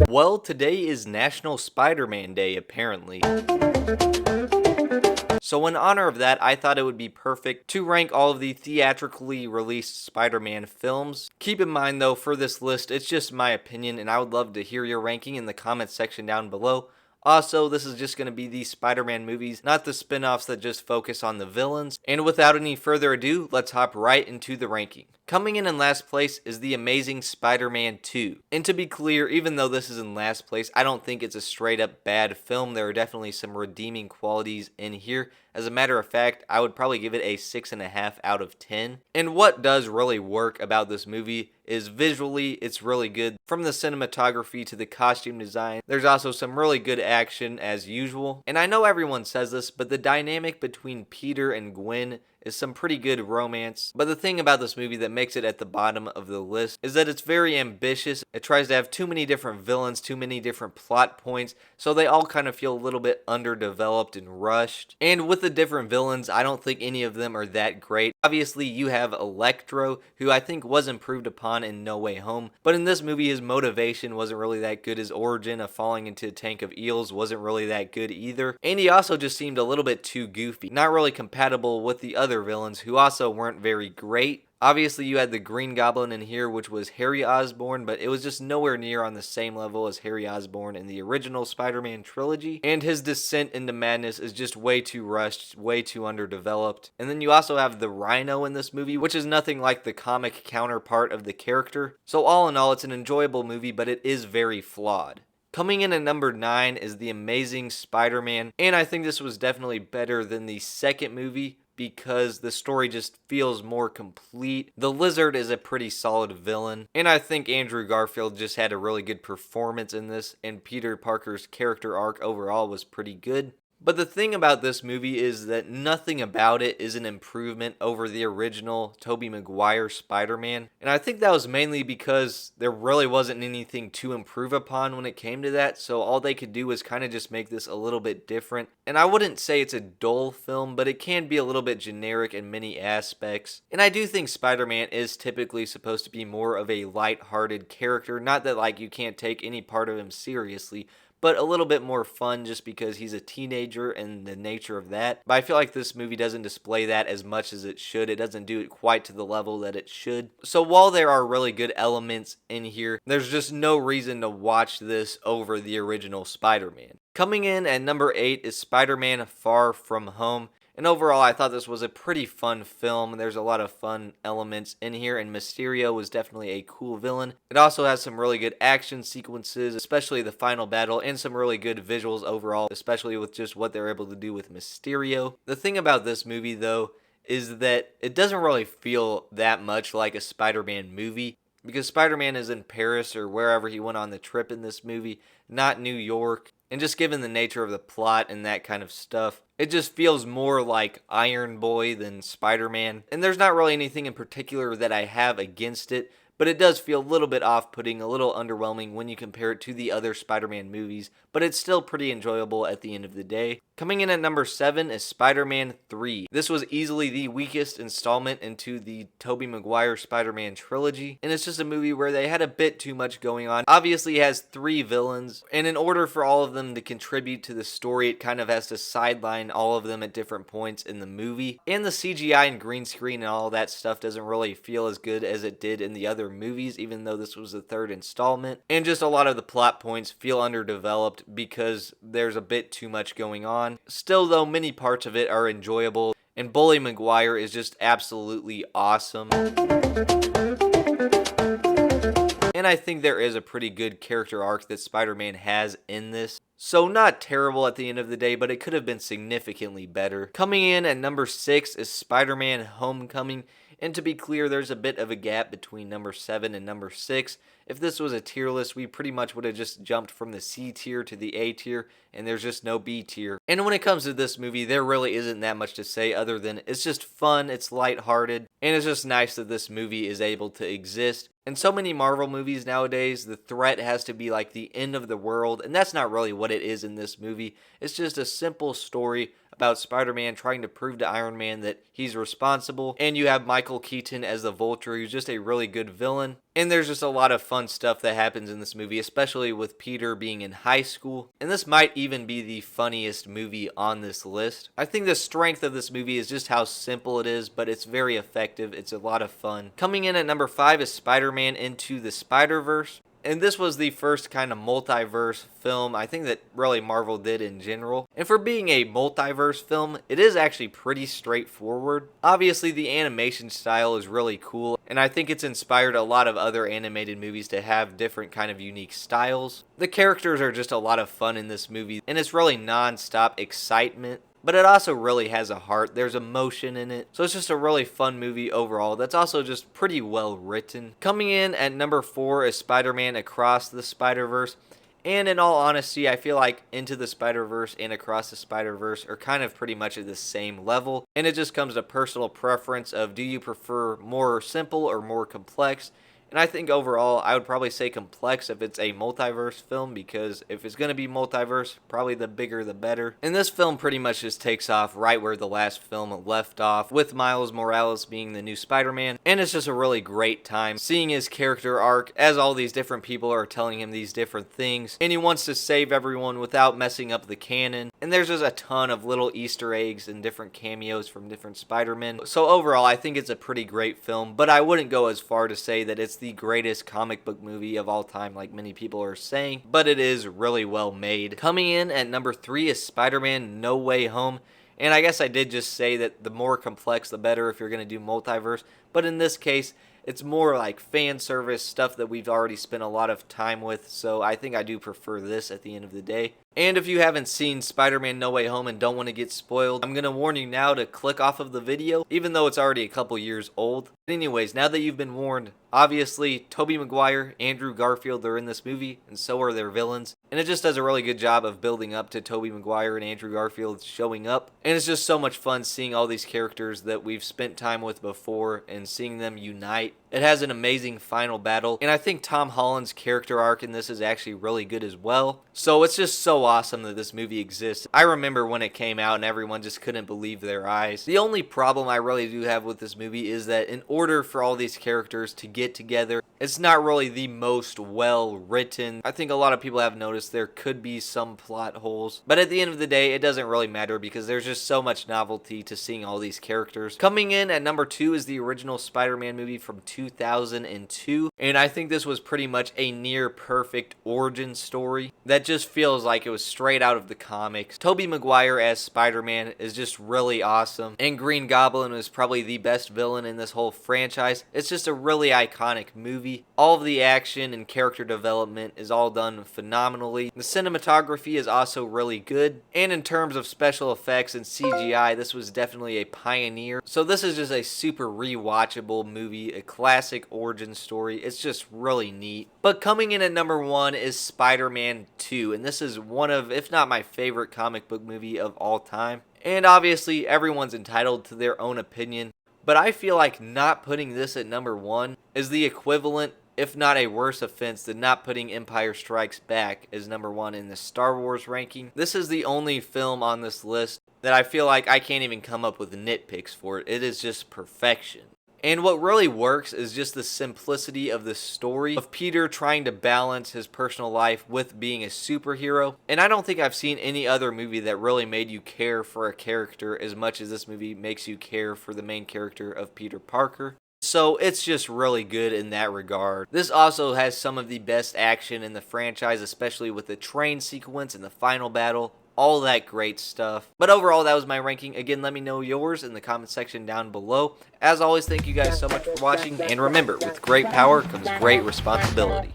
Well, today is National Spider-Man Day, apparently. So in honor of that, I thought it would be perfect to rank all of the theatrically released Spider-Man films. Keep in mind though, for this list, it's just my opinion, and I would love to hear your ranking in the comments section down below. Also, this is just going to be the Spider-Man movies, not the spin-offs that just focus on the villains. And without any further ado, let's hop right into the ranking. Coming in last place is The Amazing Spider-Man 2. And to be clear, even though this is in last place, I don't think it's a straight up bad film. There are definitely some redeeming qualities in here. As a matter of fact, I would probably give it a 6.5 out of 10. And what does really work about this movie is visually, it's really good. From the cinematography to the costume design, there's also some really good action as usual. And I know everyone says this, but the dynamic between Peter and Gwen is some pretty good romance. But the thing about this movie that makes it at the bottom of the list is that it's very ambitious. It tries to have too many different villains, too many different plot points, so they all kind of feel a little bit underdeveloped and rushed. And with the different villains, I don't think any of them are that great. Obviously, you have Electro, who I think was improved upon in No Way Home, but in this movie, his motivation wasn't really that good. His origin of falling into a tank of eels wasn't really that good either. And he also just seemed a little bit too goofy, not really compatible with the other villains, who also weren't very great. Obviously, you had the Green Goblin in here, which was Harry Osborn, but it was just nowhere near on the same level as Harry Osborn in the original Spider-Man trilogy. And his descent into madness is just way too rushed, way too underdeveloped. And then you also have the Rhino in this movie, which is nothing like the comic counterpart of the character. So all in all, it's an enjoyable movie, but it is very flawed. Coming in at number 9 is The Amazing Spider-Man, and I think this was definitely better than the second movie, because the story just feels more complete. The Lizard is a pretty solid villain, and I think Andrew Garfield just had a really good performance in this, and Peter Parker's character arc overall was pretty good. But the thing about this movie is that nothing about it is an improvement over the original Tobey Maguire Spider-Man. And I think that was mainly because there really wasn't anything to improve upon when it came to that. So all they could do was kind of just make this a little bit different. And I wouldn't say it's a dull film, but it can be a little bit generic in many aspects. And I do think Spider-Man is typically supposed to be more of a light-hearted character. Not that like you can't take any part of him seriously, but a little bit more fun just because he's a teenager and the nature of that. But I feel like this movie doesn't display that as much as it should. It doesn't do it quite to the level that it should. So while there are really good elements in here, there's just no reason to watch this over the original Spider-Man. Coming in at number 8 is Spider-Man Far From Home. And overall, I thought this was a pretty fun film. There's a lot of fun elements in here, and Mysterio was definitely a cool villain. It also has some really good action sequences, especially the final battle, and some really good visuals overall, especially with just what they're able to do with Mysterio. The thing about this movie, though, is that it doesn't really feel that much like a Spider-Man movie, because Spider-Man is in Paris or wherever he went on the trip in this movie, not New York. And just given the nature of the plot and that kind of stuff, it just feels more like Iron Boy than Spider-Man. And there's not really anything in particular that I have against it, but it does feel a little bit off-putting, a little underwhelming when you compare it to the other Spider-Man movies, but it's still pretty enjoyable at the end of the day. Coming in at number 7 is Spider-Man 3. This was easily the weakest installment into the Tobey Maguire Spider-Man trilogy, and it's just a movie where they had a bit too much going on. Obviously, it has 3 villains, and in order for all of them to contribute to the story, it kind of has to sideline all of them at different points in the movie. And the CGI and green screen and all that stuff doesn't really feel as good as it did in the other movies, even though this was the 3rd installment. And just a lot of the plot points feel underdeveloped because there's a bit too much going on. Still though, many parts of it are enjoyable, and Bully Maguire is just absolutely awesome. And I think there is a pretty good character arc that Spider-Man has in this. So not terrible at the end of the day, but it could have been significantly better. Coming in at number 6 is Spider-Man Homecoming. And to be clear, there's a bit of a gap between number 7 and number 6. If this was a tier list, we pretty much would have just jumped from the C tier to the A tier, and there's just no B tier. And when it comes to this movie, there really isn't that much to say other than it's just fun, it's lighthearted, and it's just nice that this movie is able to exist. In so many Marvel movies nowadays, the threat has to be like the end of the world, and that's not really what it is in this movie. It's just a simple story about Spider-Man trying to prove to Iron Man that he's responsible. And you have Michael Keaton as the Vulture, who's just a really good villain. And there's just a lot of fun stuff that happens in this movie, especially with Peter being in high school. And this might even be the funniest movie on this list. I think the strength of this movie is just how simple it is, but it's very effective. It's a lot of fun. Coming in at number 5 is Spider-Man Into the Spider-Verse. And this was the first kind of multiverse film I think that really Marvel did in general. And for being a multiverse film, it is actually pretty straightforward. Obviously, the animation style is really cool, and I think it's inspired a lot of other animated movies to have different kind of unique styles. The characters are just a lot of fun in this movie, and it's really non-stop excitement. But it also really has a heart. There's emotion in it. So it's just a really fun movie overall that's also just pretty well written. Coming in at number 4 is Spider-Man Across the Spider-Verse. And in all honesty, I feel like Into the Spider-Verse and Across the Spider-Verse are kind of pretty much at the same level. And it just comes to personal preference of, do you prefer more simple or more complex? And I think overall, I would probably say complex if it's a multiverse film, because if it's going to be multiverse, probably the bigger the better. And this film pretty much just takes off right where the last film left off, with Miles Morales being the new Spider-Man. And it's just a really great time seeing his character arc as all these different people are telling him these different things. And he wants to save everyone without messing up the canon. And there's just a ton of little Easter eggs and different cameos from different Spider-Men. So overall, I think it's a pretty great film, but I wouldn't go as far to say that it's the greatest comic book movie of all time like many people are saying, but it is really well made. Coming in at number 3 is Spider-Man No Way Home. And I guess I did just say that the more complex the better if you're going to do multiverse, but in this case it's more like fan service stuff that we've already spent a lot of time with, so I think I do prefer this at the end of the day. And if you haven't seen Spider-Man No Way Home and don't want to get spoiled, I'm going to warn you now to click off of the video, even though it's already a couple years old. But anyways, now that you've been warned, obviously Tobey Maguire, Andrew Garfield are in this movie, and so are their villains. And it just does a really good job of building up to Tobey Maguire and Andrew Garfield showing up. And it's just so much fun seeing all these characters that we've spent time with before and seeing them unite. It has an amazing final battle, and I think Tom Holland's character arc in this is actually really good as well. So it's just so awesome that this movie exists. I remember when it came out and everyone just couldn't believe their eyes. The only problem I really do have with this movie is that in order for all these characters to get together, it's not really the most well written. I think a lot of people have noticed there could be some plot holes, but at the end of the day, it doesn't really matter because there's just so much novelty to seeing all these characters. Coming in at number 2 is the original Spider-Man movie from 2002, and I think this was pretty much a near perfect origin story that just feels like it was straight out of the comics. Tobey Maguire as Spider-Man is just really awesome, and Green Goblin was probably the best villain in this whole franchise. It's just a really iconic movie. All of the action and character development is all done phenomenally. The cinematography is also really good, and in terms of special effects and CGI, this was definitely a pioneer. So this is just a super rewatchable movie, a classic origin story. It's just really neat. But coming in at number 1 is Spider-Man 2, and this is one of, if not my favorite comic book movie of all time. And obviously everyone's entitled to their own opinion, but I feel like not putting this at number 1 is the equivalent, if not a worse offense, than not putting Empire Strikes Back as number 1 in the Star Wars ranking. This is the only film on this list that I feel like I can't even come up with nitpicks for it. It is just perfection. And what really works is just the simplicity of the story of Peter trying to balance his personal life with being a superhero. And I don't think I've seen any other movie that really made you care for a character as much as this movie makes you care for the main character of Peter Parker. So it's just really good in that regard. This also has some of the best action in the franchise, especially with the train sequence and the final battle. All that great stuff. But overall, that was my ranking. Again, let me know yours in the comment section down below. As always, thank you guys so much for watching. And remember, with great power comes great responsibility.